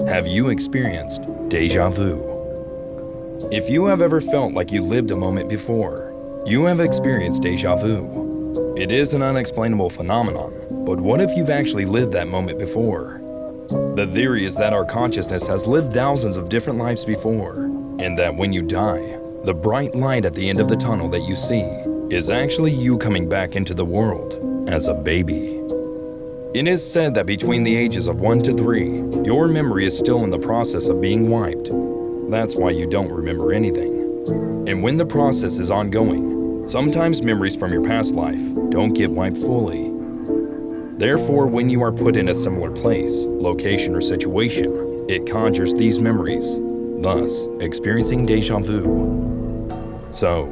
Have you experienced déjà vu? If you have ever felt like you lived a moment before, you have experienced déjà vu. It is an unexplainable phenomenon, but what if you've actually lived that moment before? The theory is that our consciousness has lived thousands of different lives before, and that when you die, the bright light at the end of the tunnel that you see is actually you coming back into the world as a baby. It is said that between the ages of 1 to 3, your memory is still in the process of being wiped. That's why you don't remember anything. And when the process is ongoing, sometimes memories from your past life don't get wiped fully. Therefore, when you are put in a similar place, location, or situation, it conjures these memories, thus experiencing déjà vu. So,